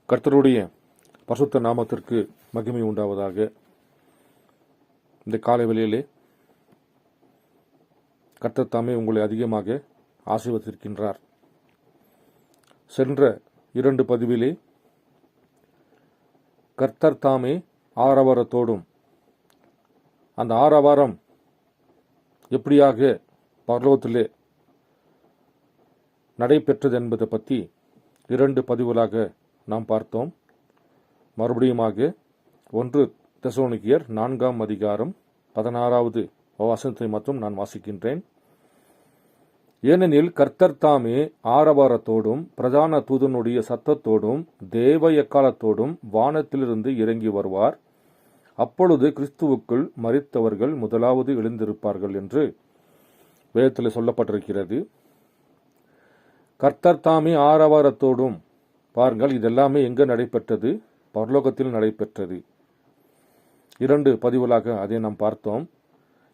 கர்த்தருடைய பரிசுத்த நாமத்திற்கு மகிமை உண்டாவதாக. இந்த காலை வேளையிலே கர்த்தர் தாமே உங்களை அதிகமாக ஆசீர்வதித்திருக்கின்றார். சென்ற 2 பதிவிலே கர்த்தர் தாமே ஆரவாரத்தோடும், அந்த ஆரவாரம் எப்படியாக பரலோகத்திலே நடைபெற்றது என்பதை பற்றி 2 பதிவுகளாக நாம் பார்த்தோம். மறுபடியுமாக 1 தெசலோனிக்கேயர் 4 அதிகாரம் 16வது வசனத்தை மட்டும் நான் வாசிக்கின்றேன். ஏனெனில் கர்த்தர் தாமே ஆரவாரத்தோடும் பிரதான தூதனுடைய சத்தத்தோடும் தேவ எக்காலத்தோடும் வானத்திலிருந்து இறங்கி வருவார். அப்பொழுது கிறிஸ்துவுக்குள் மரித்தவர்கள் முதலாவது எழுந்திருப்பார்கள் என்று வேதத்தில் சொல்லப்பட்டிருக்கிறது. கர்த்தர் தாமே ஆரவாரத்தோடும், பாருங்கள், இதெல்லாமே எங்க நடைபெற்றது? பரலோகத்தில் நடைபெற்றது. 2 பதிவுகளாக அதை நாம் பார்த்தோம்.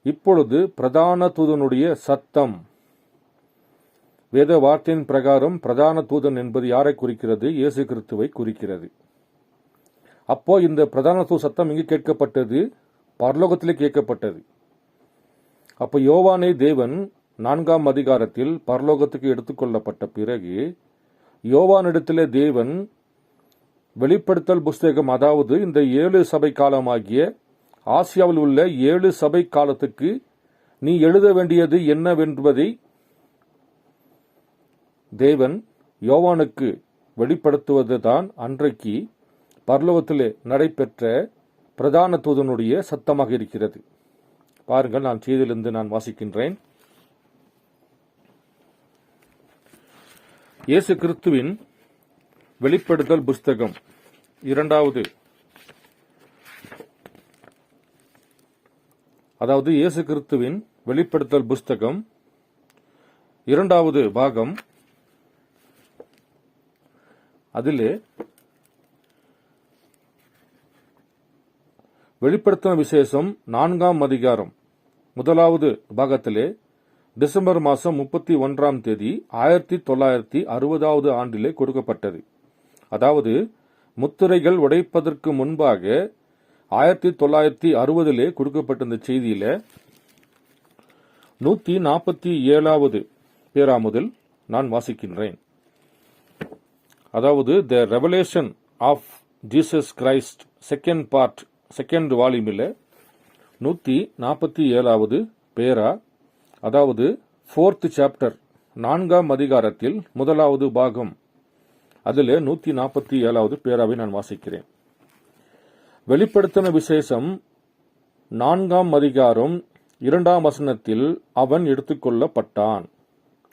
இப்பொழுது பிரதான தூதனுடைய சத்தம், வேத வார்த்தையின் பிரகாரம் பிரதான தூதன் என்பது யாரை குறிக்கிறது? இயேசு கிறிஸ்துவை குறிக்கிறது. அப்போ இந்த பிரதான தூத சத்தம் இங்கு கேட்கப்பட்டது, பரலோகத்திலே கேட்கப்பட்டது. அப்போ யோவானை தேவன் 4 அதிகாரத்தில் பரலோகத்துக்கு எடுத்துக்கொள்ளப்பட்ட பிறகு யோவானிடத்திலே தேவன் வெளிப்படுத்தல் புஸ்தகம், அதாவது இந்த 7 சபை காலமாகிய ஆசியாவில் உள்ள 7 சபை காலத்துக்கு நீ எழுத வேண்டியது என்னவென்பதை தேவன் யோவானுக்கு வெளிப்படுத்துவதுதான் அன்றைக்கு பரலோகத்திலே நடைபெற்ற பிரதான தூதனுடைய சத்தமாக இருக்கிறது. பாருங்கள், நான் செய்தியிலிருந்து நான் வாசிக்கின்றேன். இயேசு கிறிஸ்துவின் வெளிப்படுத்தல் புஸ்தகம் 2வது, அதாவது இயேசு கிறிஸ்துவின் வெளிப்படுத்தல் புஸ்தகம் 2வது பாகம், அதிலே வெளிப்படுத்தின விசேஷம் 4 அதிகாரம் 1வது பாகத்திலே டிசம்பர் மாதம் 31ஆம் தேதி 1960வது ஆண்டிலே கொடுக்கப்பட்டது. அதாவது முத்திரைகள் உடைப்பதற்கு முன்பாக 1960லே கொடுக்கப்பட்ட இந்த செய்தியில 147வது பேரா முதல் நான் வாசிக்கின்றேன். அதாவது the revelation of Jesus Christ second part, second வால்யூமில் 147வது பேரா, அதாவது 4th சாப்டர் 4 அதிகாரத்தில் 1வது பாகம், அதில் 147வது பேராவை நான் வாசிக்கிறேன். வெளிப்படுத்தின விசேஷம் 4 அதிகாரம் 2ஆம் வசனத்தில் அவன் எடுத்துக்கொள்ளப்பட்டான்.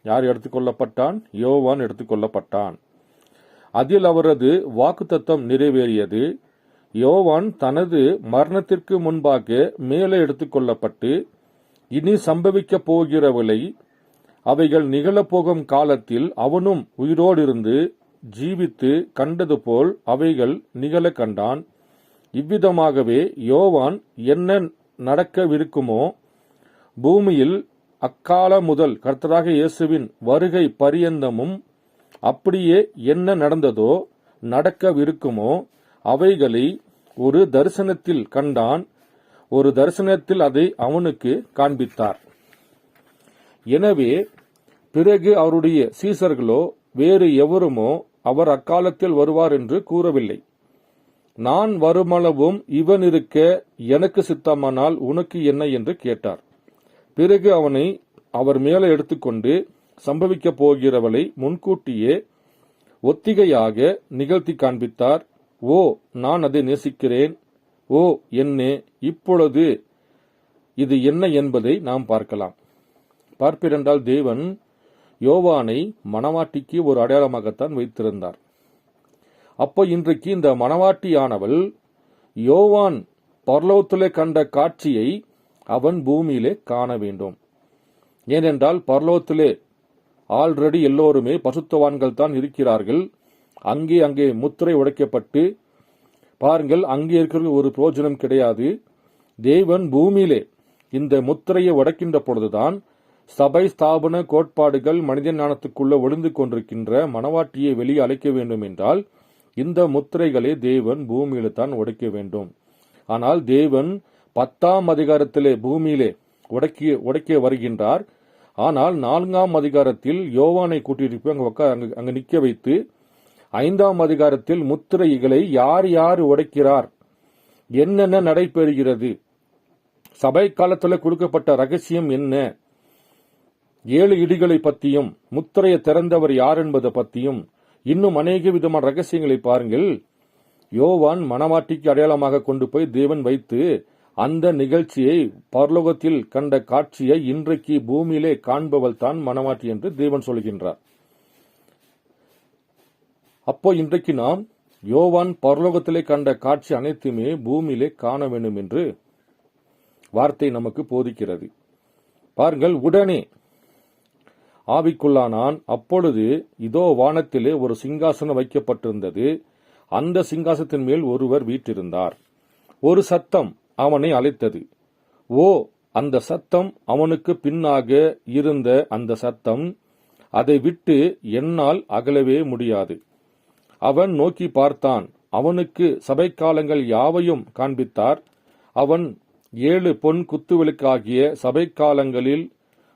யார் எடுத்துக்கொள்ளப்பட்டான்? யோவான் எடுத்துக்கொள்ளப்பட்டான். அதில் அவரது வாக்குத்தத்தம் நிறைவேறியது. யோவான் தனது மரணத்திற்கு முன்பாக மேலே எடுத்துக்கொள்ளப்பட்டு இனி சம்பவிக்கப் போகிறவளை அவைகள் நிகழப்போகும் காலத்தில் அவனும் உயிரோடு இருந்து ஜீவித்து கண்டது போல் அவைகள் நிகழ கண்டான். இவ்விதமாகவே யோவான் என்ன நடக்கவிருக்குமோ பூமியில் அக்காலம் முதல் கர்த்தராக இயேசுவின் வருகை பரியந்தமும் அப்படியே என்ன நடந்ததோ நடக்கவிருக்குமோ அவைகளை ஒரு தரிசனத்தில் கண்டான். ஒரு தரிசனத்தில் அதை அவனுக்கு காண்பித்தார். எனவே பிறகு அவருடைய சீசர்களோ வேறு எவருமோ அவர் அக்காலத்தில் வருவார் என்று கூறவில்லை. நான் வருமளவும் இவன் இருக்க எனக்கு சித்தமானால் உனக்கு என்ன என்று கேட்டார். பிறகு அவனை அவர் மேலே எடுத்துக்கொண்டு சம்பவிக்கப் போகிறவளை முன்கூட்டியே ஒத்திகையாக நிகழ்த்தி காண்பித்தார். ஓ, நான் அதை நேசிக்கிறேன். ஓ என்னே, இப்பொழுது இது என்ன என்பதை நாம் பார்க்கலாம். பார்ப்பீரென்றால் தேவன் யோவானை மணவாட்டிக்கு ஒரு அடையாளமாகத்தான் வைத்திருந்தார். அப்போ இன்றைக்கு இந்த மணவாட்டியானவள் யோவான் பரலோகத்திலே கண்ட காட்சியை அவன் பூமியிலே காண வேண்டும். ஏனென்றால் பரலோகத்திலே ஆல்ரெடி எல்லோருமே பசுத்தவான்கள் தான் இருக்கிறார்கள். அங்கே முத்திரை உடைக்கப்பட்டு, பாருங்கள், அங்கே இருக்கிற ஒரு பிரயோஜனம் கிடையாது. தேவன் பூமியிலே இந்த முத்திரையை உடைக்கின்ற பொழுதுதான் சபை ஸ்தாபன கோட்பாடுகள் மனித ஞானத்துக்குள்ள ஒளிந்து கொண்டிருக்கின்ற மணவாட்டியை வெளியே அழைக்க வேண்டும் என்றால் இந்த முத்திரைகளை தேவன் பூமியில தான் உடைக்க வேண்டும். ஆனால் தேவன் 10ஆம் அதிகாரத்திலே பூமியிலே உடைக்க வருகின்றார். ஆனால் 4ஆம் அதிகாரத்தில் யோவானை கூட்டிட்டு அங்க நிக்க வைத்து 5ஆம் அதிகாரத்தில் முத்திரைகளை யார் யார் உடைக்கிறார், என்னென்ன நடைபெறுகிறது, சபை காலத்தில் கொடுக்கப்பட்ட ரகசியம் என்ன, 7 இடிகளை பற்றியும் முத்திரையை திறந்தவர் யார் என்பதை பற்றியும் இன்னும் அநேக விதமான ரகசியங்களை பாருங்கள். யோவான் மணவாட்டிக்கு அடையாளமாக கொண்டு போய் தேவன் வைத்து அந்த நிகழ்ச்சியை, பரலோகத்தில் கண்ட காட்சியை இன்றைக்கு பூமியிலே காண்பவள் தான் மணவாட்டி என்று தேவன் சொல்கின்றார். அப்போ இன்றைக்கு நாம் யோவான் பரலோகத்திலே கண்ட காட்சி அனைத்துமே பூமியிலே காண வேண்டும் என்று வார்த்தை நமக்கு போதிக்கிறது. பாருங்கள், உடனே ஆவிக்குள்ளானான். அப்பொழுது இதோ வானத்திலே ஒரு சிங்காசனம் வைக்கப்பட்டிருந்தது. அந்த சிங்காசனத்தின் மேல் ஒருவர் வீற்றிருந்தார். ஒரு சத்தம் அவனை அழைத்தது. ஓ, அந்த சத்தம் அவனுக்கு பின்னாக இருந்த அந்த சத்தம், அதை விட்டு என்னால் அகலவே முடியாது. அவன் நோக்கி பார்த்தான். அவனுக்கு சபைக்காலங்கள் யாவையும் காண்பித்தார். அவன் 7 பொன் குத்துவிளக்காகிய சபைக்காலங்களில்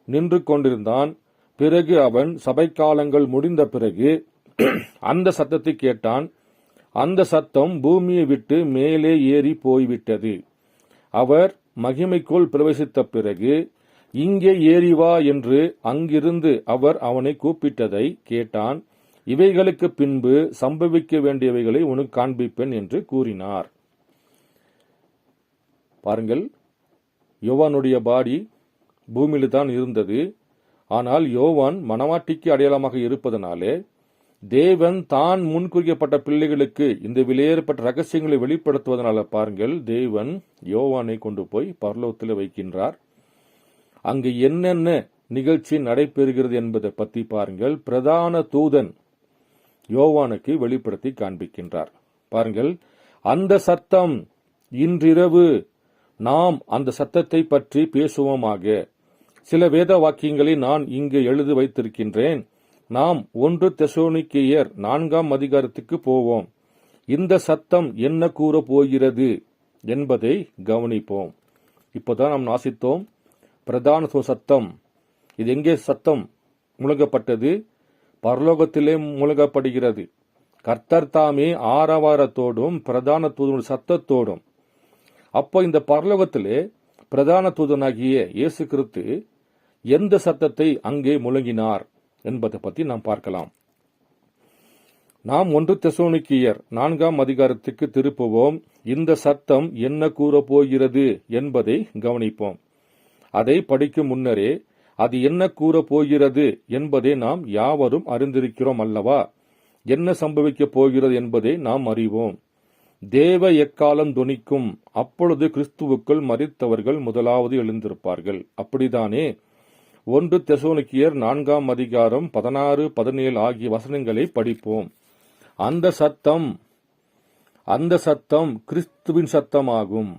நின்று கொண்டிருந்தான். பிறகு அவன் சபைக்காலங்கள் முடிந்த பிறகு அந்த சத்தத்தை கேட்டான். அந்த சத்தம் பூமியை விட்டு மேலே ஏறி போய்விட்டது. அவர் மகிமைக்குள் பிரவேசித்த பிறகு, இங்கே ஏறி வா என்று அங்கிருந்து அவர் அவனை கூப்பிட்டதை கேட்டான். இவைகளுக்கு பின்பு சம்பவிக்க வேண்டியவைகளை உனக்கு காண்பிப்பேன் என்று கூறினார். பாருங்கள், யோவானுடைய பாடி பூமியில தான் இருந்தது. ஆனால் யோவான் மணவாட்டிக்கு அடையாளமாக இருப்பதனாலே தேவன் தான் முன்குறிக்கப்பட்ட பிள்ளைகளுக்கு இந்த விலையேறப்பட்ட ரகசியங்களை வெளிப்படுத்துவதனால பாருங்கள், தேவன் யோவானை கொண்டு போய் பரலோகத்தில் வைக்கின்றார். அங்கு என்னென்ன நிகழ்ச்சி நடைபெறுகிறது என்பதை பற்றி பாருங்கள், பிரதான தூதன் யோவானுக்கு வெளிப்படுத்தி காண்பிக்கின்றார். பாருங்கள், அந்த சத்தம் இன்றிரவு நாம் அந்த சத்தத்தை பற்றி பேசுவோமாக. சில வேத வாக்கியங்களை நான் இங்கு எழுதி வைத்திருக்கின்றேன். நாம் 1 தெசலோனிக்கேயர் 4ஆம் அதிகாரத்துக்கு போவோம். இந்த சத்தம் என்ன கூற போகிறது என்பதை கவனிப்போம். இப்போதான் நாம் வாசித்தோம் பிரதான சத்தம். இது எங்கே சத்தம் முழங்கப்பட்டது? பரலோகத்திலே முழங்கப்படுகிறது. கர்த்தர் தாமே ஆரவாரத்தோடும் பிரதான தூதனுடைய சத்தத்தோடும். அப்போ இந்த பரலோகத்திலே பிரதான தூதனாகிய இயேசு கிறிஸ்து எந்த சத்தத்தை அங்கே முழங்கினார் என்பதை பற்றி நாம் பார்க்கலாம். நாம் 1 தெசலோனிக்கேயர் 4ஆம் அதிகாரத்துக்கு திருப்புவோம். இந்த சத்தம் என்ன கூற போகிறது என்பதை கவனிப்போம். அதை படிக்கும் முன்னரே அது என்ன கூற போகிறது என்பதை நாம் யாவரும் அறிந்திருக்கிறோம் அல்லவா? என்ன சம்பவிக்கப் போகிறது என்பதை நாம் அறிவோம். தேவ எக்காலம் தொனிக்கும், அப்பொழுது கிறிஸ்துவுக்குள் மரித்தவர்கள் முதலாவது எழுந்திருப்பார்கள். அப்படித்தானே? 1 தெசலோனிக்கேயர் 4ஆம் அதிகாரம் 16, 17 ஆகிய வசனங்களை படிப்போம். அந்த சத்தம் கிறிஸ்துவின் சத்தமாகும்.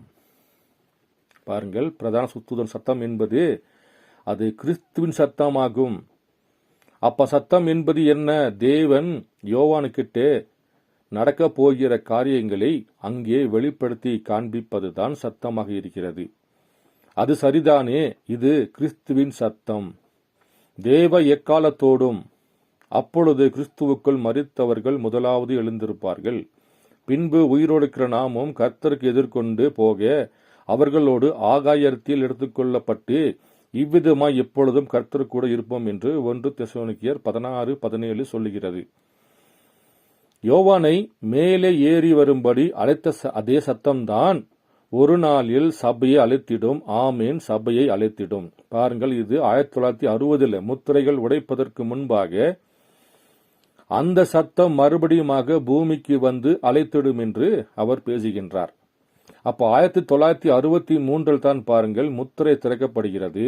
பாருங்கள், பிரதான தூதன் சத்தம் என்பது அது கிறிஸ்துவின் சத்தமாகும். அப்ப சத்தம் என்பது என்ன? தேவன் யோவானுக்கிட்டே நடக்க போகிற காரியங்களை அங்கே வெளிப்படுத்தி காண்பிப்பதுதான் சத்தமாக இருக்கிறது. அது சரிதானே? இது கிறிஸ்துவின் சத்தம். தேவ எக்காலத்தோடும் அப்பொழுது கிறிஸ்துவுக்குள் மரித்தவர்கள் முதலாவது எழுந்திருப்பார்கள். பின்பு உயிரோடுக்கிற நாமும் கர்த்தருக்கு எதிர்கொண்டு போக அவர்களோடு ஆகாயத்தில் எடுத்துக்கொள்ளப்பட்டு இவ்விதமாய் எப்பொழுதும் கர்த்தர் கூட இருப்போம் என்று 1 தெசலோனிக்கேயர் 16, 17 சொல்லுகிறது. யோவானை மேலே ஏறி வரும்படி அழைத்த அதே சத்தம்தான் ஒரு நாளில் சபையை அழைத்திடும். ஆமேன், சபையை அழைத்திடும். பாருங்கள், இது 1960 முத்திரைகள் உடைப்பதற்கு முன்பாக அந்த சத்தம் மறுபடியுமாக பூமிக்கு வந்து அழைத்திடும் என்று அவர் பேசுகின்றார். அப்போ 1963 தான் பாருங்கள் முத்திரை திறக்கப்படுகிறது.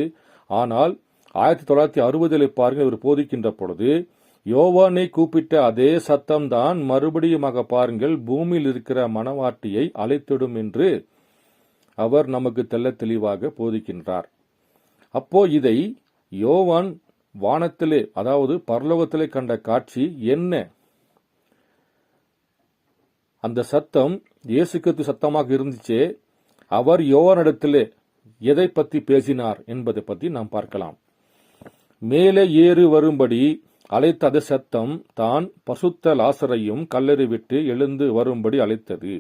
ஆனால் 1960 பாருங்கள் இவர் போதிக்கின்ற பொழுது யோவானை கூப்பிட்ட அதே சத்தம் தான் மறுபடியுமாக பாருங்கள் பூமியில் இருக்கிற மணவாட்டியை அழைத்திடும் என்று அவர் நமக்கு தெள்ள தெளிவாக போதிக்கின்றார். அப்போ இதை யோவான் வானத்திலே, அதாவது பரலோகத்திலே கண்ட காட்சி என்ன? அந்த சத்தம் இயேசு கிறிஸ்து சத்தமாக இருந்துச்சே, அவர் யோவானிடத்திலே எதை பற்றி பேசினார் என்பதை பற்றி நாம் பார்க்கலாம். மேலே ஏறி வரும்படி அழைத்த அதே சத்தம் தான் பசுத்த லாசரையும் கல்லறை விட்டு எழுந்து வரும்படி அழைத்தது.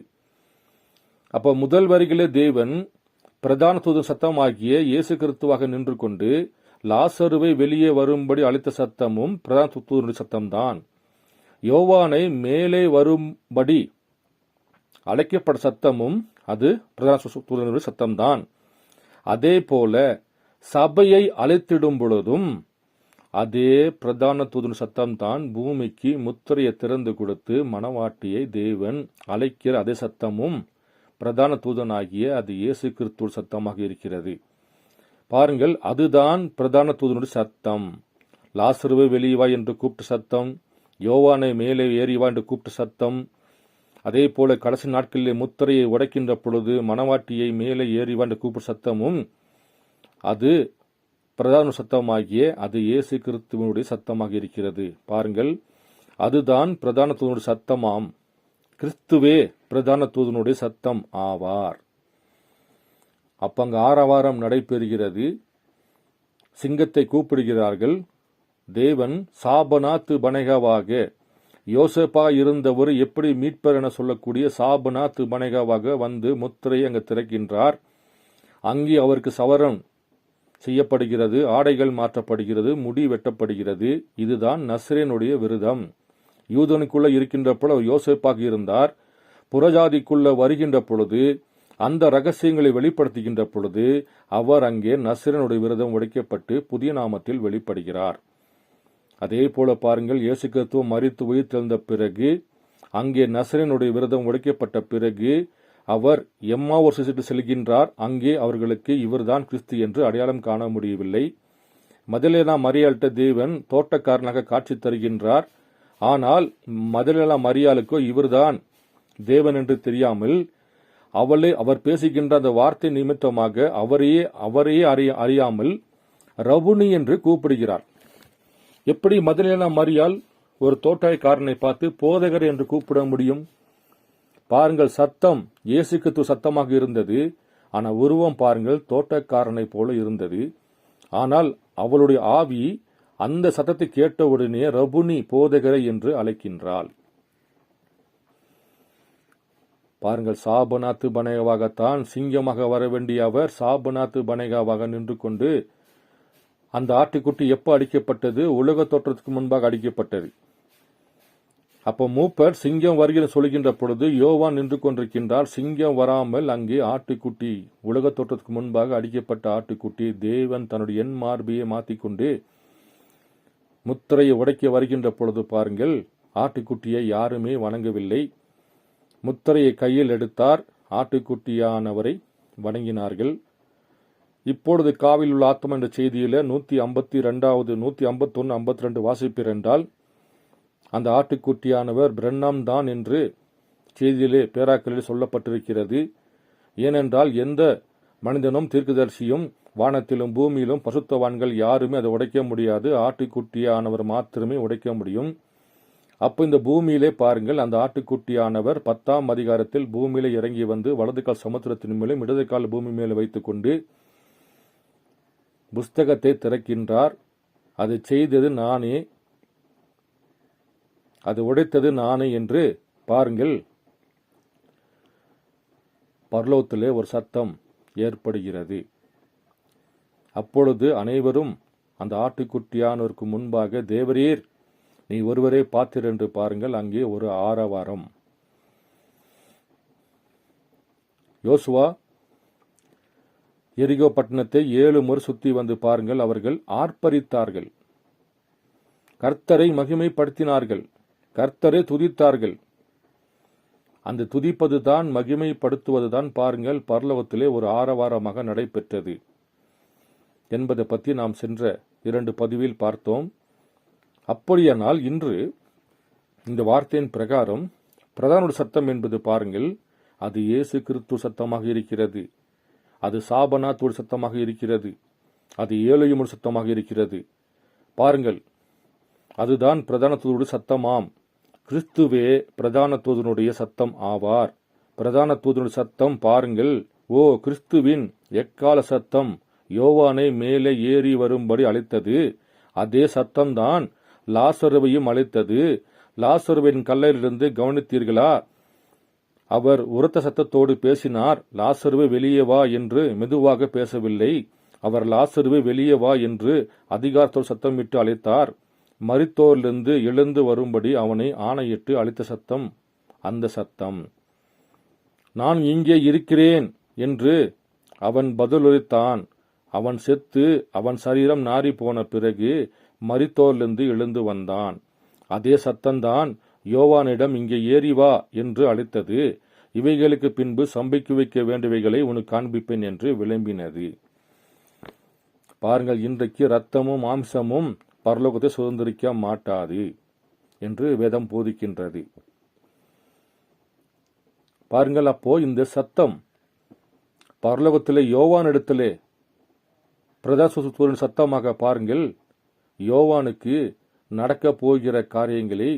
அப்ப முதல் வரிகளே தேவன் பிரதான தூதன் சத்தமாகிய இயேசு கிறிஸ்துவாக நின்று கொண்டு லாசருவை வெளியே வரும்படி அழைத்த சத்தமும் பிரதான தூதனுடைய சத்தம்தான். யோவானை மேலே வரும்படி அழைக்கப்பட்ட சத்தமும் அது பிரதான தூதனுடைய சத்தம்தான். அதே போல சபையை அழைத்திடும் பொழுதும் அதே பிரதான தூதன் சத்தம்தான் பூமிக்கு முத்திரையை திறந்து கொடுத்து மணவாட்டியை தேவன் அழைக்கிற அதே சத்தமும் பிரதான தூதனாகிய அது இயேசு கிறிஸ்துவ சத்தமாக இருக்கிறது. பாருங்கள், அதுதான் பிரதான தூதனுடைய சத்தம். லாசருவை வெளியே என்று கூப்பிட்ட சத்தம், யோவானை மேலே ஏறிவா என்று கூப்பிட்ட சத்தம், அதே போல கடைசி நாட்களிலே முத்திரையை உடைக்கின்ற பொழுது மணவாட்டியை மேலே ஏறிவா என்று கூப்பிட்ட சத்தமும் அது பிரதான சத்தமாகிய அது இயேசு கிறிஸ்துவனுடைய சத்தமாக இருக்கிறது. பாருங்கள், அதுதான் பிரதான தூதனுடைய சத்தமாம். கிறிஸ்துவே பிரதான தூதனுடைய சத்தம் ஆவார். அப்ப அங்கு ஆரவாரம் நடைபெறுகிறது. சிங்கத்தை கூப்பிடுகிறார்கள். தேவன் சாபனாத்து பனேகாவாக, யோசேப்பா இருந்தவர் எப்படி மீட்பர் என சொல்லக்கூடிய சாபனாத்து பனேகாவாக வந்து முத்திரையை அங்கு திறக்கின்றார். அங்கே அவருக்கு சவரம் செய்யப்படுகிறது, ஆடைகள் மாற்றப்படுகிறது, முடி வெட்டப்படுகிறது. இதுதான் நசரேனுடைய விரதம். யூதனுக்குள்ள இருக்கின்ற பொழுது யோசேப்பாக இருந்தார். புறஜாதிக்குள்ள வருகின்ற பொழுது அந்த ரகசியங்களை வெளிப்படுத்துகின்ற பொழுது அவர் அங்கே நசரேனுடைய விரதம் உடைக்கப்பட்டு புதிய நாமத்தில் வெளிப்படுகிறார். அதே போல பாருங்கள், இயேசு கிறிஸ்து மரித்து உயிர்த்தெழுந்த பிறகு அங்கே நசரேனுடைய விரதம் உடைக்கப்பட்ட பிறகு அவர் எம்மாவூர் செல்கின்றார். அங்கே அவர்களுக்கு இவர்தான் கிறிஸ்து என்று அடையாளம் காண முடியவில்லை. மதலேனா மரியாள்கிட்ட தேவன் தோட்டக்காரனாக காட்சி தருகின்றார். ஆனால் மதலேனா மரியாளுக்கோ இவர்தான் தேவன் என்று தெரியாமல் அவர் பேசுகின்ற அந்த வார்த்தை நிமித்தமாக அவரையே அறியாமல் ரபுனி என்று கூப்பிடுகிறார். எப்படி மதலேனா மரியாள் ஒரு தோட்டக்காரனை பார்த்து போதகர் என்று கூப்பிட முடியும்? பாருங்கள், சத்தம் இயேசு கிறிஸ்து சத்தமாக இருந்தது. ஆனால் உருவம் பாருங்கள் தோட்டக்காரனை போல இருந்தது. ஆனால் அவளுடைய ஆவி அந்த சத்தத்தை கேட்டவுடனே ரபுனி போதகரை என்று அழைக்கின்றாள். பாருங்கள், சாபனாத்து பனேகாவாகத்தான் சிங்கமாக வர வேண்டிய அவர் சாபனாத்து பனேகாவாக நின்று கொண்டு அந்த ஆட்டுக்குட்டி எப்போ அடிக்கப்பட்டது? உலக தோற்றத்துக்கு முன்பாக அடிக்கப்பட்டது. அப்போ மூப்பர் சிங்கம் வருகிற சொல்கின்ற பொழுது யோவான் நின்று கொண்டிருக்கின்றார். சிங்கம் வராமல் அங்கே ஆட்டுக்குட்டி, உலக தோற்றத்துக்கு முன்பாக அடிக்கப்பட்ட ஆட்டுக்குட்டி தேவன் தன்னுடைய எண் மார்பியை மாற்றிக்கொண்டு முத்திரையை உடைக்க வருகின்ற பொழுது பாருங்கள், ஆட்டுக்குட்டியை யாருமே வணங்கவில்லை. முத்திரையை கையில் எடுத்தார், ஆட்டுக்குட்டியானவரை வணங்கினார்கள். இப்பொழுது காவில் உள்ள ஆத்மா என்ற செய்தியில 152 151 52 வாசிப்பீர் என்றால் அந்த ஆட்டுக்குட்டியானவர் பிரண்ணாம் தான் என்று செய்தியிலே பேராக்களில் சொல்லப்பட்டிருக்கிறது. ஏனென்றால் எந்த மனிதனும் தீர்க்கதரிசியும் வானத்திலும் பூமியிலும் பசுத்தவான்கள் யாருமே அதை உடைக்க முடியாது. ஆட்டுக்குட்டியானவர் மாத்திரமே உடைக்க முடியும். அப்போ இந்த பூமியிலே பாருங்கள், அந்த ஆட்டுக்குட்டியானவர் 10ஆம் அதிகாரத்தில் பூமியிலே இறங்கி வந்து வலது கால் சமுத்திரத்தின் மேலும் இடது கால் பூமி மேலே வைத்துக் கொண்டு புஸ்தகத்தை திறக்கின்றார். அது செய்தது நானே, அது உடைத்தது நானே என்று பாருங்கள் பரலோகத்திலே ஒரு சத்தம் ஏற்படுகிறது. அப்பொழுது அனைவரும் அந்த ஆட்டுக்குட்டியானவருக்கு முன்பாக தேவரீர் நீ ஒருவரே பார்த்தீர் என்று பாருங்கள். அங்கே ஒரு ஆரவாரம். யோசுவா எரிகோ பட்டணத்தை 7 முறை சுத்தி வந்து பாருங்கள், அவர்கள் ஆர்ப்பரித்தார்கள், கர்த்தரை மகிமைப்படுத்தினார்கள், கர்த்தரை துதித்தார்கள். அந்த துதிப்பதுதான் மகிமைப்படுத்துவதுதான் பாருங்கள் பரலோகத்திலே ஒரு ஆரவாரமாக நடைபெற்றது என்பதை பற்றி நாம் சென்ற 2 பதிவில் பார்த்தோம். அப்படியானால் இன்று இந்த வார்த்தையின் பிரகாரம் பிரதான சத்தம் என்பது பாருங்கள், அது இயேசு கிறிஸ்து சத்தமாக இருக்கிறது, அது சாபனாத்தோடு சத்தமாக இருக்கிறது, அது ஏழையுமோடு சத்தமாக இருக்கிறது. பாருங்கள், அதுதான் பிரதான தூதருடைய சத்தமாம். கிறிஸ்துவே பிரதான தூதனுடைய சத்தம் ஆவார். பிரதான தூதனுடைய சத்தம் பாருங்கள், ஓ கிறிஸ்துவின் எக்கால சத்தம் யோவானை மேலே ஏறி வரும்படி அழைத்தது. அதே சத்தம்தான் லாசருவையும் அழைத்தது. லாசருவின் கல்லறையிலிருந்து கவனித்தீர்களா? அவர் உரத்த சத்தத்தோடு பேசினார். லாசருவே வெளியே வா என்று மெதுவாக பேசவில்லை. அவர் லாசருவே வெளியே வா என்று அதிகாரத்தோடு சத்தமிட்டு அழைத்தார். மரித்தோரிலிருந்து எழுந்து வரும்படி அவனை ஆணையிட்டு அழைத்த சத்தம் அந்த சத்தம். நான் இங்கே இருக்கிறேன் என்று அவன் பதிலளித்தான். அவன் செத்து அவன் சரீரம் நாறி போன பிறகு மரித்தோரிலிருந்து எழுந்து வந்தான். அதே சத்தம்தான் யோவானிடம் இங்கே ஏறி வா என்று அழைத்தது. இவைகளுக்கு பின்பு சம்பைக்கு வைக்க வேண்டியவைகளை உனக்கு காண்பிப்பேன் என்று விளம்பினது. பாருங்கள், இன்றைக்கு இரத்தமும் மாம்சமும் பரலோகத்தை சுதந்திரிக்க மாட்டாது என்று வேதம் போதிக்கின்றது. பாருங்கள், அப்போ இந்த சத்தம் பரலோகத்திலே யோவானிடத்திலே பிரதான சத்தமாக பாருங்கள், யோவானுக்கு நடக்க போகிற காரியங்களை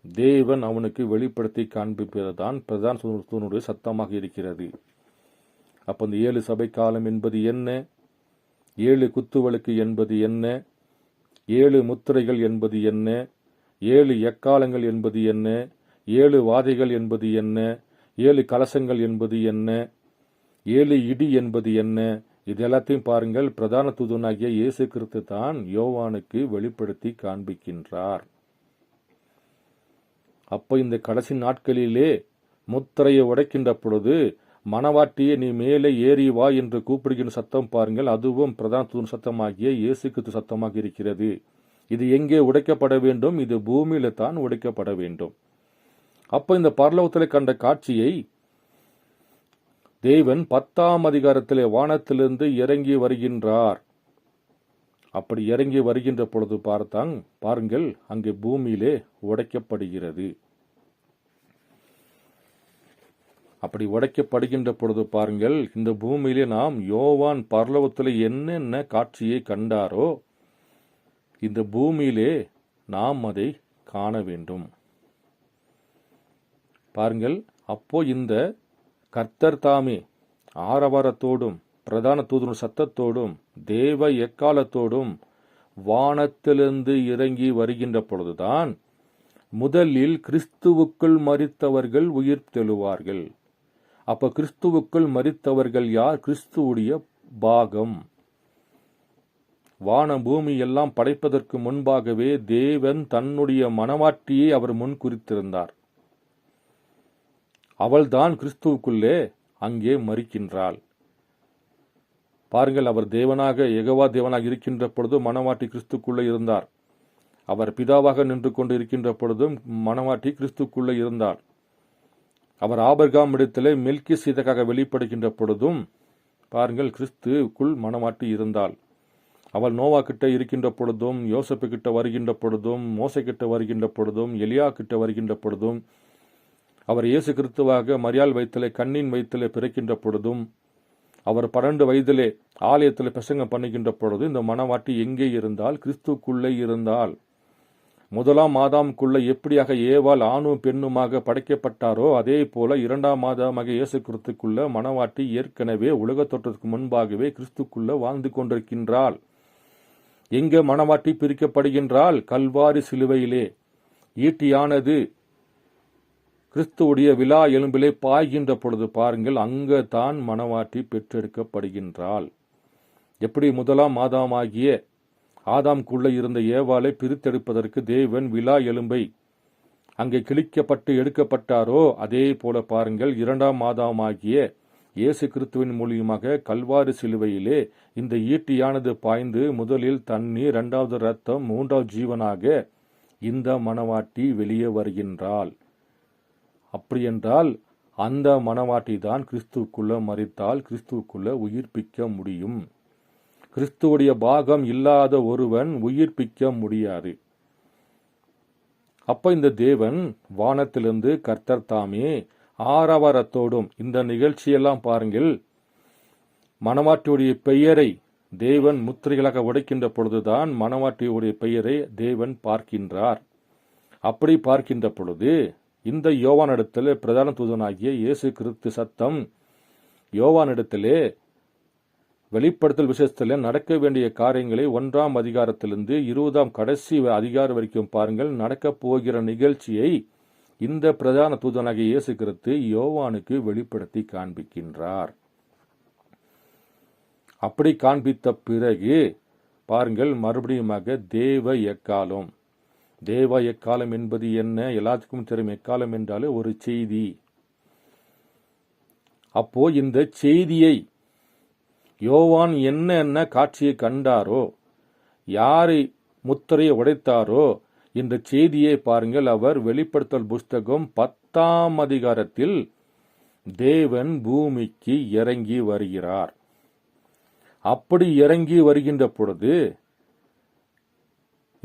தேவன் அவனுக்கு வெளிப்படுத்தி காண்பிப்பதுதான் பிரதான தூதனுடைய சத்தமாக இருக்கிறது. அப்ப இந்த 7 சபை காலம் என்பது என்ன, 7 குத்துவிளக்கு என்பது என்ன, 7 முத்திரைகள் என்பது என்ன, 7 எக்காலங்கள் என்பது என்ன, 7 வாதைகள் என்பது என்ன, 7 கலசங்கள் என்பது என்ன, 7 இடி என்பது என்ன, இது எல்லாத்தையும் பாருங்கள், பிரதான தூதனாகிய இயேசு கிறிஸ்து தான் யோவானுக்கு வெளிப்படுத்தி காண்பிக்கின்றார். அப்ப இந்த கடைசி நாட்களிலே முத்திரையை உடைக்கின்ற பொழுது மணவாட்டியே நீ மேலே ஏறி வா என்று கூப்பிடுகின்ற சத்தம் பாருங்கள், அதுவும் பிரதான தூதன் சத்தமாகிய இயேசு கிறிஸ்து சத்தமாக இருக்கிறது. இது எங்கே உடைக்கப்பட வேண்டும்? இது பூமியில தான் உடைக்கப்பட வேண்டும். அப்ப இந்த பரலோகத்தில் கண்ட காட்சியை தேவன் 10ஆம் அதிகாரத்திலே வானத்திலிருந்து இறங்கி வருகின்றார். அப்படி இறங்கி வருகின்ற பொழுது பாருங்கள், அங்கே பூமியிலே உடைக்கப்படுகிறது. அப்படி உடைக்கப்படுகின்ற பொழுது பாருங்கள், இந்த பூமியிலே நாம் யோவான் பரலோகத்தில் என்னென்ன காட்சியை கண்டாரோ இந்த பூமியிலே நாம் அதை காண வேண்டும். பாருங்கள், அப்போ இந்த கர்த்தர் தாமே ஆரவாரத்தோடும் பிரதான தூதன் சத்தத்தோடும் தேவ எக்காலத்தோடும் வானத்திலிருந்து இறங்கி வருகின்ற பொழுதுதான் முதலில் கிறிஸ்துவுக்குள் மரித்தவர்கள் உயிர் தெழுவார்கள். அப்ப கிறிஸ்துவுக்குள் மரித்தவர்கள் யார்? கிறிஸ்துவுடைய பாகம். வான பூமி எல்லாம் படைப்பதற்கு முன்பாகவே தேவன் தன்னுடைய மணவாட்டியை அவர் முன் குறித்திருந்தார். அவள்தான் கிறிஸ்துவுக்குள்ளே அங்கே மரிக்கின்றாள். பாருங்கள், அவர் தேவனாக யெகோவா தேவனாக இருக்கின்ற பொழுது மணவாட்டி கிறிஸ்துக்குள்ளே இருந்தார். அவர் பிதாவாக நின்று கொண்டு இருக்கின்ற பொழுதும் மணவாட்டி கிறிஸ்துக்குள்ளே இருந்தார். அவர் ஆபிரகாம் இடத்திலே மெல்கிசேதேக்காக வெளிப்படுகின்ற பொழுதும் பாருங்கள், கிறிஸ்துக்குள் மணவாட்டி இருந்தாள். அவள் நோவா கிட்ட இருக்கின்ற பொழுதும், யோசப்பு கிட்ட வருகின்ற பொழுதும், மோசே கிட்ட வருகின்ற பொழுதும், எலியா கிட்ட வருகின்ற பொழுதும், அவர் இயேசு கிறிஸ்துவாக மரியாள் வயிற்றிலே கண்ணின் வயிற்றிலே பிறக்கின்ற பொழுதும், அவர் 12 வயதிலே ஆலயத்தில் பிரசங்கம் பண்ணுகின்ற பொழுது இந்த மணவாட்டி எங்கே இருந்தால்? கிறிஸ்துக்குள்ளே இருந்தால். முதலாம் ஆதாமுக்குள்ளே எப்படியாக ஏவாள் ஆணும் பெண்ணுமாக படைக்கப்பட்டாரோ அதே போல 2ஆம் ஆதாமாக இயேசு கிறிஸ்துக்குள்ள மணவாட்டி ஏற்கனவே உலக தோற்றத்துக்கு முன்பாகவே கிறிஸ்துக்குள்ள வாழ்ந்து கொண்டிருக்கின்றாள். எங்கே மணவாட்டி பிரிக்கப்படுகின்றால்? கல்வாரி சிலுவையிலே ஈட்டியானது கிறிஸ்துவுடைய விலா எலும்பிலே பாய்கின்ற பொழுது பாருங்கள், அங்கே தான் மணவாட்டி பெற்றெடுக்கப்படுகின்றாள். எப்படி முதலாம் ஆதாமாகிய ஆதாம்குள்ள இருந்த ஏவாளை பிரித்தெடுப்பதற்கு தேவன் விலா எலும்பை அங்கே கிழிக்கப்பட்டு எடுக்கப்பட்டாரோ அதே போல பாருங்கள், 2ஆம் ஆதாமாகிய இயேசு கிறிஸ்துவின் மூலியமாக கல்வாரி சிலுவையிலே இந்த ஈட்டியானது பாய்ந்து முதலில் தண்ணீர், 2வது இரத்தம், 3வது ஜீவனாக இந்த மணவாட்டி வெளியே வருகின்றாள். அப்படியென்றால் அந்த மணவாட்டி தான் கிறிஸ்துவுக்குள்ள மரித்தால் கிறிஸ்துவுக்குள்ள உயிர்ப்பிக்க முடியும். கிறிஸ்துவுடைய பாகம் இல்லாத ஒருவன் உயிர்ப்பிக்க முடியாது. அப்ப இந்த தேவன் வானத்திலிருந்து கர்த்தர் தாமே ஆரவாரத்தோடும் இந்த நிகழ்ச்சியெல்லாம் பாருங்கள், மணவாட்டியுடைய பெயரை தேவன் முத்திரைகளாக உடைக்கின்ற பொழுதுதான் மணவாட்டியுடைய பெயரை தேவன் பார்க்கின்றார். அப்படி பார்க்கின்ற பொழுது இந்த யோவானிடத்தில் பிரதான தூதனாகிய இயேசு கிறிஸ்து சத்தம் யோவானிடத்திலே வெளிப்படுத்தல் விசேஷத்தில் நடக்க வேண்டிய காரியங்களை 1ஆம் அதிகாரத்திலிருந்து 20ஆம் கடைசி அதிகாரம் வரைக்கும் பாருங்கள். நடக்கப் போகிற நிகழ்ச்சியை இந்த பிரதான தூதனாகிய இயேசு கிறிஸ்து யோவானுக்கு வெளிப்படுத்தி காண்பிக்கின்றார். அப்படி காண்பித்த பிறகு பாருங்கள், மறுபடியுமாக தேவ எக்காலம். தேவ எக்காலம் என்பது என்ன? எல்லாத்துக்கும் தெரியும். எக்காலம் என்றாலே ஒரு செய்தி. அப்போ இந்த செய்தியை யோவான் என்ன காட்சியை கண்டாரோ, யாரை முத்திரையை உடைத்தாரோ, இந்த செய்தியை பாருங்கள், அவர் வெளிப்படுத்தல் புஸ்தகம் 10ஆம் அதிகாரத்தில் தேவன் பூமிக்கு இறங்கி வருகிறார். அப்படி இறங்கி வருகின்ற பொழுது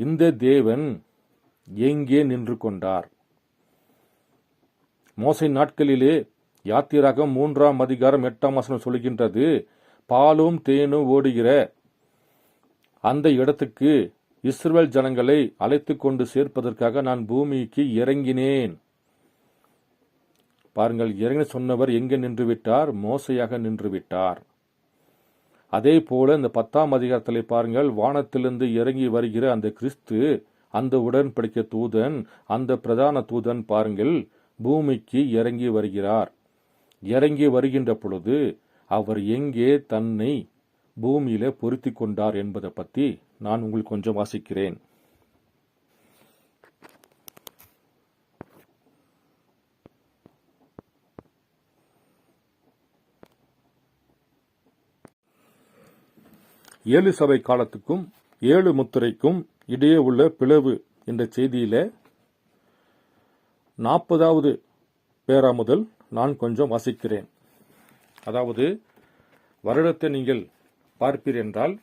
இந்த தேவன் எங்கே நின்று கொண்டார்? மோசே நாட்களிலே யாத்திராகம் 3ஆம் அதிகாரம் 8ஆம் வசனம் சொல்கின்றது, பாலும் தேனும் ஓடுகிற அந்த இடத்துக்கு இஸ்ரவேல் ஜனங்களை அழைத்து கொண்டு சேர்ப்பதற்காக நான் பூமிக்கு இறங்கினேன். பாருங்கள், இறங்கி சொன்னவர் எங்கே நின்று விட்டார்? மோசையாக நின்று விட்டார். அதே போல இந்த 10ஆம் அதிகாரத்தில் பாருங்கள், வானத்திலிருந்து இறங்கி வருகிற அந்த கிறிஸ்து, அந்த உடன்படிக்கை தூதன், அந்த பிரதான தூதன் பாருங்கள் பூமிக்கு இறங்கி வருகிறார். இறங்கி வருகின்ற பொழுது அவர் எங்கே தன்னை பூமியில பொருத்தி கொண்டார் என்பதை பற்றி நான் உங்களுக்கு கொஞ்சம் வாசிக்கிறேன். ஏழு சபை காலத்துக்கும் 7 முத்திரைக்கும் இடையே உள்ள பிளவு என்ற செய்தியில 40வது பேரா முதல் நான் கொஞ்சம் வாசிக்கிறேன். அதாவது வருடத்தை நீங்கள் பார்ப்பீர் என்றால்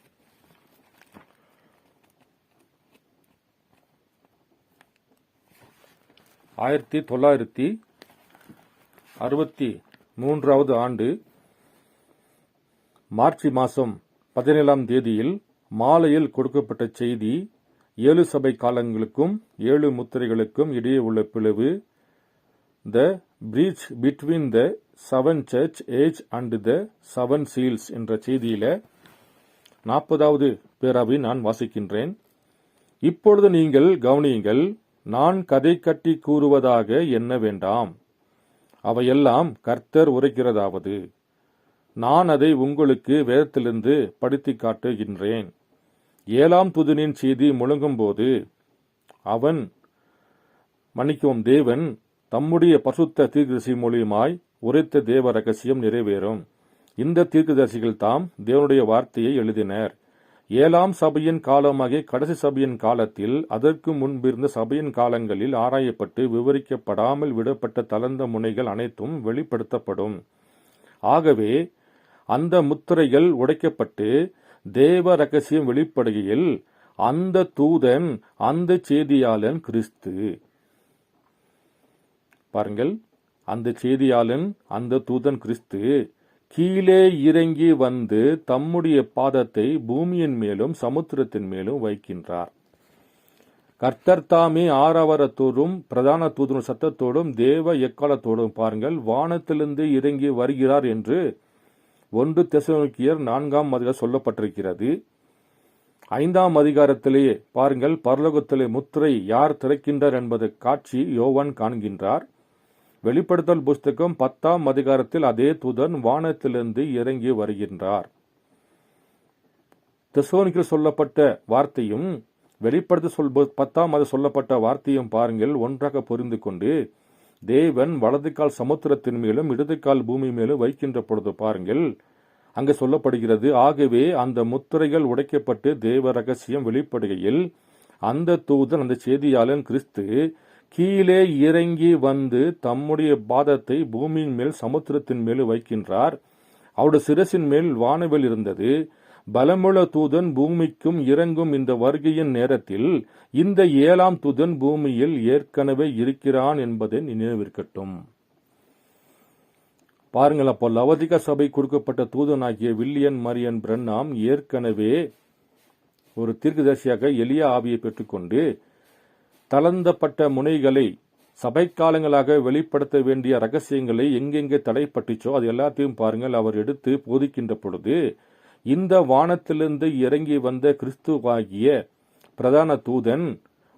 1963வது ஆண்டு மார்ச் மாதம் 17ஆம் தேதியில் மாலையில் கொடுக்கப்பட்ட செய்தி, 7 சபை காலங்களுக்கும் 7 முத்திரைகளுக்கும் இடையே உள்ள பிளவு, the breach between the 7 church age and the 7 seals என்ற செய்தியில 40வது பேராவை நான் வாசிக்கின்றேன். இப்பொழுது நீங்கள் கவனியுங்கள், நான் கதை கட்டி கூறுவதாக எண்ண வேண்டாம். அவையெல்லாம் கர்த்தர் உரைக்கிறதாவது, நான் அதை உங்களுக்கு வேதத்திலிருந்து படித்து காட்டுகின்றேன். 7ஆம் தூதனின் செய்தி முழங்கும்போது தேவன் தம்முடைய பரிசுத்த தீர்க்கதரிசி மூலியமாய் உரைத்த தேவ ரகசியம் நிறைவேறும். இந்த தீர்க்கதரிசிகள் தாம் தேவனுடைய வார்த்தையை எழுதினர். 7ஆம் சபையின் காலமாகிய கடைசி சபையின் காலத்தில் அதற்கு முன்பிருந்த சபையின் காலங்களில் ஆராயப்பட்டு விவரிக்கப்படாமல் விடப்பட்ட தளர்ந்த முனைகள் அனைத்தும் வெளிப்படுத்தப்படும். ஆகவே அந்த முத்திரைகள் உடைக்கப்பட்டு தேவ ரகசியம் வெளிப்படுகையில் அந்த தூதன், அந்த செய்தியாளன் கிறிஸ்து. பாருங்கள், அந்த செய்தியாளன், அந்த தூதன் கிறிஸ்து கீழே இறங்கி வந்து தம்முடைய பாதத்தை பூமியின் மேலும் சமுத்திரத்தின் மேலும் வைக்கின்றார். கர்த்தர் தாமே ஆரவாரத்தோடும் பிரதான தூதன் சத்தத்தோடும் தேவ எக்காலத்தோடும் பாருங்கள் வானத்திலிருந்து இறங்கி வருகிறார் என்று 1 தெசலோனிக்கேயர் 4ஆம் அதிகாரம் சொல்லப்பட்டிருக்கிறது. 5ஆம் அதிகாரத்திலேயே பாருங்கள், பரலோகத்திலே முத்திரை யார் திறக்கின்றார் என்பது காட்சி யோவான் காண்கின்றார். வெளிப்படுத்தல் புஸ்தகம் 10ஆம் அதிகாரத்தில் அதே தூதன் வானத்திலிருந்து இறங்கி வருகின்றார். தெசலோனிக்கேயர் சொல்லப்பட்ட வார்த்தையும் வெளிப்படுத்தல் 10ஆம் அதிகாரம் சொல்லப்பட்ட வார்த்தையும் பாருங்கள் ஒன்றாக புரிந்து கொண்டு தேவன் வலது கால் சமுத்திரத்தின் மேலும் இடது கால் பூமி மேலும் வைக்கின்ற பொழுது பாருங்கள் அங்கு சொல்லப்படுகிறது, ஆகவே அந்த முத்திரைகள் உடைக்கப்பட்டு தேவ ரகசியம் வெளிப்படுகையில் அந்த தூதன், அந்த செய்தியாளன் கிறிஸ்து கீழே இறங்கி வந்து தம்முடைய பாதத்தை பூமியின் மேல் சமுத்திரத்தின் மேல் வைக்கின்றார். அவருடைய சிரசின் மேல் வானவில் இருந்தது. பலமுள்ள தூதன் பூமிக்கும் இறங்கும் இந்த வருகையின் நேரத்தில் இந்த 7ஆம் தூதன் பூமியில் ஏற்கனவே இருக்கிறான் என்பதை நினைவிருக்கட்டும். பாருங்கள், அப்போ லவோதிகா சபை கொடுக்கப்பட்ட தூதனாகிய வில்லியம் மரியன் பிரண்ணாம் ஏற்கனவே ஒரு தீர்க்கதரிசியாக எலியா ஆவியை பெற்றுக்கொண்டு தளர்ந்தப்பட்ட முனைகளை, சபைக்காலங்களாக வெளிப்படுத்த வேண்டிய ரகசியங்களை எங்கெங்கே தடைப்பட்டுச்சோ அது எல்லாத்தையும் பாருங்கள் அவர் எடுத்து போதிக்கின்ற பொழுது, இந்த வானத்திலிருந்து இறங்கி வந்த கிறிஸ்துவாகிய பிரதான தூதன்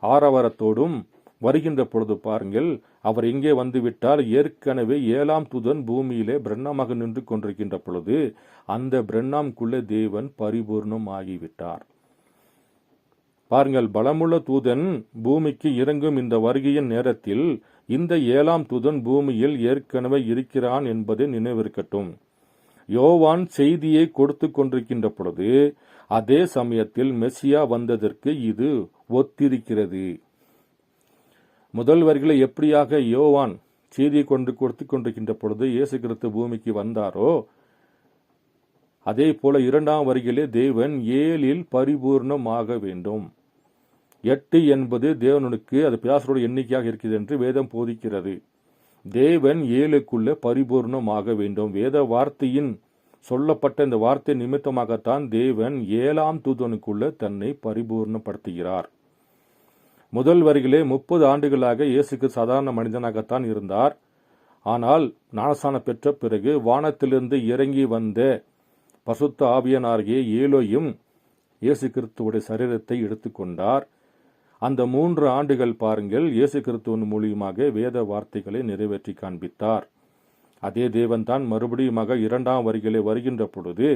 ஆரவாரத்தோடும் வருகின்ற பொழுது பாருங்கள், அவர் எங்கே வந்துவிட்டார்? ஏற்கனவே 7ஆம் தூதன் பூமியிலே பிரண்ணாமாக நின்று கொண்டிருக்கின்ற பொழுது அந்த பிரண்ணாம்குள்ள தேவன் பரிபூர்ணம் ஆகிவிட்டார். பாருங்கள், பலமுள்ள தூதன் பூமிக்கு இறங்கும் இந்த வருகையின் நேரத்தில் இந்த 7ஆம் தூதன் பூமியில் ஏற்கனவே இருக்கிறான் என்பதை நினைவிருக்கட்டும். யோவான் செய்தியை கொடுத்து கொண்டிருக்கின்ற பொழுது அதே சமயத்தில் மெசியா வந்ததற்கு இது ஒத்திருக்கிறது. முதல் வரிகளை எப்படியாக யோவான் செய்தியை கொடுத்து கொண்டிருக்கின்ற பொழுது இயேசு கிறிஸ்து பூமிக்கு வந்தாரோ, அதே போல 2ஆம் வரிகளே தேவன் 7இல் பரிபூர்ணமாக வேண்டும். 8 என்பது தேவனுக்கு அது பிதாசரோட எண்ணிக்கையாக இருக்கிறது என்று வேதம் போதிக்கிறது. தேவன் 7க்குள்ள பரிபூர்ணமாக வேண்டும். வேத வார்த்தையின் சொல்லப்பட்ட இந்த வார்த்தை நிமித்தமாகத்தான் தேவன் 7ஆம் தூதனுக்குள்ள தன்னை பரிபூர்ணப்படுத்துகிறார். முதல் வரிகளே 30 ஆண்டுகளாக இயேசுக்கு சாதாரண மனிதனாகத்தான் இருந்தார். ஆனால் ஞானஸ்நானம் பெற்ற பிறகு வானத்திலிருந்து இறங்கி வந்த பசுத்த ஆவியானாகிய ஏலோயும் இயேசு கிறிஸ்துவுடைய சரீரத்தை எடுத்துக்கொண்டார். அந்த 3 ஆண்டுகள் பாருங்கள், இயேசு கிறிஸ்துவின் மூலியமாக வேத வார்த்தைகளை நிறைவேற்றி காண்பித்தார். அதே தேவன் தான் மறுபடியுமாக 2ஆம் வரிகளை வருகின்ற பொழுது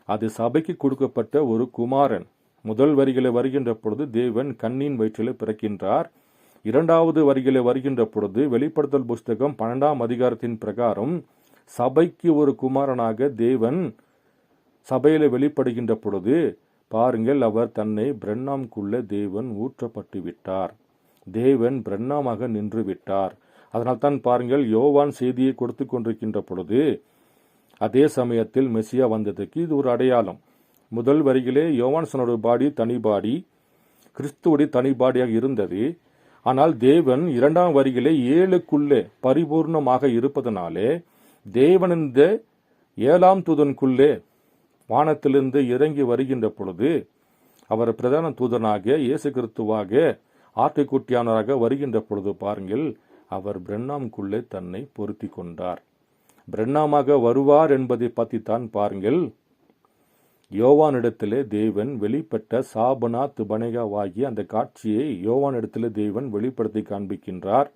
அது சபைக்கு கொடுக்கப்பட்ட ஒரு குமாரன். முதல் வரிகளை வருகின்ற பொழுது தேவன் கண்ணின் வயிற்றிலே பிறக்கின்றார். 2வது வரிகளை வருகின்ற பொழுது வெளிப்படுத்தல் புஸ்தகம் 12ஆம் அதிகாரத்தின் பிரகாரம் சபைக்கு ஒரு குமாரனாக தேவன் சபையில வெளிப்படுகின்ற பொழுது பாருங்கள், அவர் தன்னை பிரண்ணாம்குள்ள தேவன் ஊற்றப்பட்டு விட்டார். தேவன் பிரண்ணாமாக நின்று விட்டார். அதனால்தான் பாருங்கள், யோவான் செய்தியை கொடுத்து கொண்டிருக்கின்ற பொழுது அதே சமயத்தில் மெசியா வந்ததுக்கு இது ஒரு அடையாளம். முதல் வரிகளே யோவான்சனோட பாடி தனி பாடி, கிறிஸ்துவுடைய தனி பாடியாக இருந்தது. ஆனால் தேவன் 2ஆம் வரிகளே 7க்குள்ளே பரிபூர்ணமாக இருப்பதனாலே தேவன் இந்த 7ஆம் தூதனுக்குள்ளே வானத்திலிருந்து இறங்கி வருகின்ற பொழுது அவர் பிரதான தூதனாக இயேசு கிறிஸ்துவாக ஆட்டுக்குட்டியானவராக வருகின்ற பொழுது பாருங்கள், அவர் பிரண்ணாம்குள்ளே தன்னை பொருத்தி கொண்டார். பிரண்ணாமாக வருவார் என்பதை பற்றித்தான் பாருங்கள், யோவானிடத்திலே தேவன் வெளிப்பட்ட சாபனாத் பனேகாவாகிய அந்த காட்சியை யோவானிடத்திலே தேவன் வெளிப்படுத்தி காண்பிக்கின்றார்.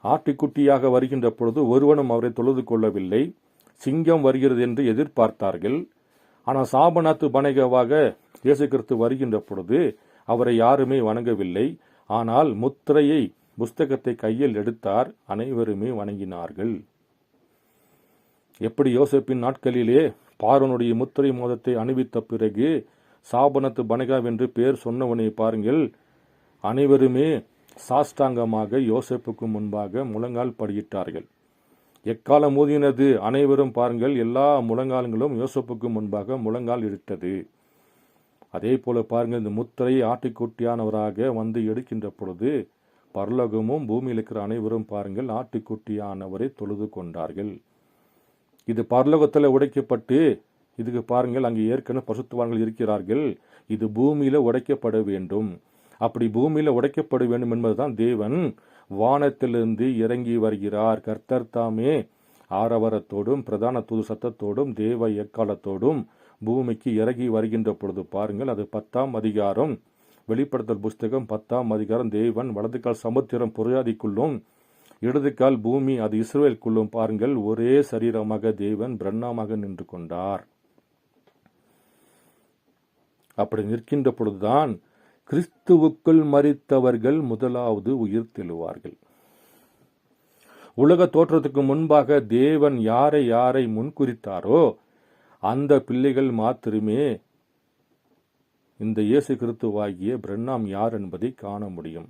ஆட்டுக்குட்டியாக வருகின்ற பொழுது ஒருவனும் அவரை தொழுது கொள்ளவில்லை. சிங்கம் வருகிறது என்று எதிர்பார்த்தார்கள். ஆனால் சாபனாத்து பனேகாவாக இயேசு கிறிஸ்து வருகின்ற பொழுது அவரை யாருமே வணங்கவில்லை. ஆனால் முத்திரையை புஸ்தகத்தை கையில் எடுத்தார், அனைவருமே வணங்கினார்கள். எப்படி யோசேப்பின் நாட்களிலே பார்வோனுடைய முத்திரை மோதத்தை அணிவித்த பிறகு சாபனத்து பனேகா என்று பெயர் சொன்னவனை பாருங்கள், அனைவருமே சாஷ்டாங்கமாக யோசேப்புக்கு முன்பாக முழங்கால் படியிட்டார்கள். எக்காலம் ஊதினது அனைவரும் பாருங்கள், எல்லா முழங்கால்களும் யோசேப்புக்கு முன்பாக முழங்கால் இட்டது. அதே போல பாருங்கள், இந்த முத்திரை ஆட்டுக்குட்டியானவராக வந்து எடுக்கின்ற பொழுது பரலோகமும் பூமியில் இருக்கிற அனைவரும் பாருங்கள் ஆட்டுக்குட்டியானவரை தொழுது கொண்டார்கள். இது பரலோகத்தில் உடைக்கப்பட்டு, இதுக்கு பாருங்கள் அங்கே ஏற்கனவே பரிசுத்தவான்கள் இருக்கிறார்கள். இது பூமியில உடைக்கப்பட வேண்டும். அப்படி பூமியில உடைக்கப்பட வேண்டும் என்பதுதான் தேவன் வானத்திலிருந்து இறங்கி வருகிறார். கர்த்தர் தாமே ஆரவாரத்தோடும் பிரதான தூது சத்தத்தோடும் தேவ எக்காலத்தோடும் பூமிக்கு இறங்கி வருகின்ற பொழுது பாருங்கள், அது 10ஆம் அதிகாரம் வெளிப்படுத்தல் புஸ்தகம் 10ஆம் அதிகாரம். தேவன் வலது கால் சமுத்திரம் புரியாதிக்குள்ளும் இடது கால் பூமி அது இஸ்ரவேலுக்குள்ளும் பாருங்கள் ஒரே சரீரமாக தேவன் பிரண்ணாமாக நின்று கொண்டார். அப்படி நிற்கின்ற பொழுதுதான் கிறிஸ்துவுக்குள் மரித்தவர்கள் முதலாவது உயிர் தெழுவார்கள். உலக தோற்றத்துக்கு முன்பாக தேவன் யாரை யாரை முன்குறித்தாரோ அந்த பிள்ளைகள் மாத்திரமே இந்த இயேசு கிறிஸ்துவாகிய பிரண்ணாம் யார் என்பதை காண முடியும்.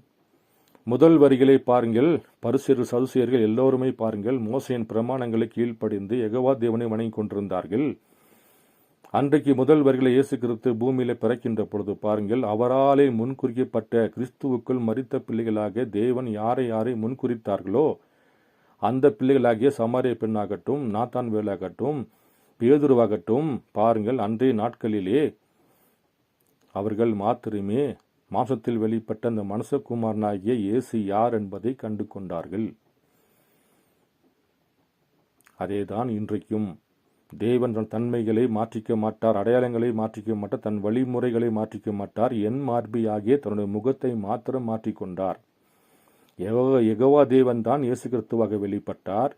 முதல் வரிகளை பாருங்கள், பரிசேயர் சதுசேயர்கள் எல்லோருமே பாருங்கள் மோசேயின் பிரமாணங்களை கீழ்ப்படிந்து யெகோவா தேவனை வணங்கி கொண்டிருந்தார்கள். அன்றைக்கு முதல் வரிகளை இயேசு கிறிஸ்து பூமியில பிறக்கின்ற பொழுது பாருங்கள், அவராலே முன்குறிக்கப்பட்ட கிறிஸ்துவுக்குள் மரித்த பிள்ளைகளாக தேவன் யாரை யாரை முன்குறித்தார்களோ அந்த பிள்ளைகளாகிய சமாரிய பெண்ணாகட்டும், நாத்தான் வேலாகட்டும், பேதுருவாகட்டும் பாருங்கள் அன்றைய நாட்களிலே அவர்கள் மாத்திரமே மாம்சத்தில் வெளிப்பட்ட அந்த மனுஷகுமாரனாகிய இயேசு யார் என்பதை கண்டு கொண்டார்கள். அதேதான் இன்றைக்கும் தேவன் தன் தன்மைகளை மாற்றிக்க மாட்டார், அடையாளங்களை மாற்றிக்க மாட்டார், தன் வழிமுறைகளை மாற்றிக்க மாட்டார். என் மார்பியாகிய தன்னுடைய முகத்தை மாத்திரம் மாற்றிக்கொண்டார். யெகோவா தேவன் தான் இயேசு கிறிஸ்துவாக வெளிப்பட்டார்.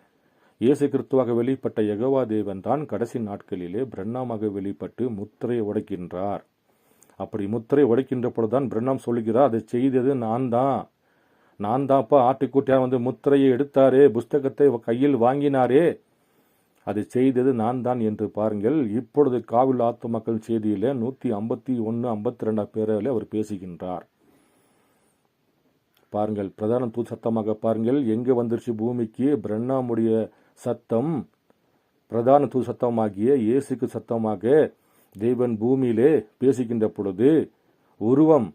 இயேசு கிறிஸ்துவாக வெளிப்பட்ட யெகோவா தேவன் தான் கடைசி நாட்களிலே பிரண்ணாமாக வெளிப்பட்டு முத்திரையை உடைக்கின்றார். அப்படி முத்திரை உடைக்கின்ற பொழுதுதான் பிரண்ணாம் சொல்லுகிறார், அதை செய்தது நான் தான்ப்பா, ஆட்டுக்குட்டியார் வந்து முத்திரையை எடுத்தாரே, புஸ்தகத்தை கையில் வாங்கினாரே, அதை செய்தது நான் தான் என்று பாருங்கள். இப்பொழுது காவில் ஆத்துமக்கள் செய்தியில 151, 52 பேரில் அவர் பேசுகின்றார். பாருங்கள், பிரதான தூது சத்தமாக பாருங்கள் எங்க வந்துருச்சு பூமிக்கு. பிரண்ணாமுடைய சத்தம் பிரதான தூது சத்தமாகிய இயேசுக்கு சத்தமாக தேவன் பூமியிலே பேசுகின்ற பொழுது உருவம்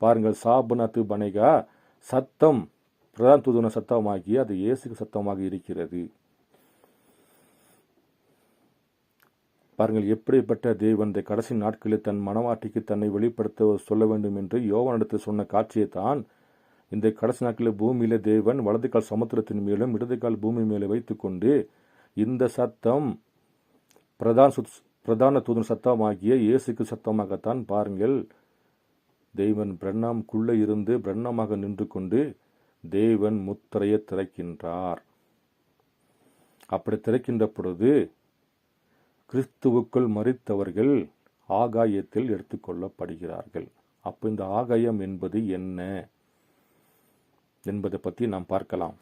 பாருங்கள், சாபனத்து பனைகா சத்தம் பிரதான தூதுன சத்தமாகிய அது இயேசுக்கு சத்தமாக இருக்கிறது. பாருங்கள், எப்படிப்பட்ட தேவன் இந்த கடைசி நாட்களில் தன் மனவாட்டிக்கு தன்னை வெளிப்படுத்த சொல்ல வேண்டும் என்று யோவானிடத்தில் சொன்ன காட்சியை தான் இந்த கடைசி நாட்களில் பூமியில தேவன் வலது கால் சமுத்திரத்தின் மேலும் இடது கால் பூமி மேலே வைத்துக்கொண்டு இந்த சத்தம் பிரதான தூதன் சத்தமாகிய இயேசுக்கு சத்தமாகத்தான் பாருங்கள் தேவன் பிரண்ணாமுக்குள்ளே இருந்து பிரண்ணமாக நின்று கொண்டு தேவன் முத்திரையை திறக்கின்றார். அப்படி திறக்கின்ற பொழுது கிறிஸ்துவுக்குள் மரித்தவர்கள் ஆகாயத்தில் எடுத்துக்கொள்ளப்படுகிறார்கள். அப்போ இந்த ஆகாயம் என்பது என்ன என்பதை பற்றி நாம் பார்க்கலாம்.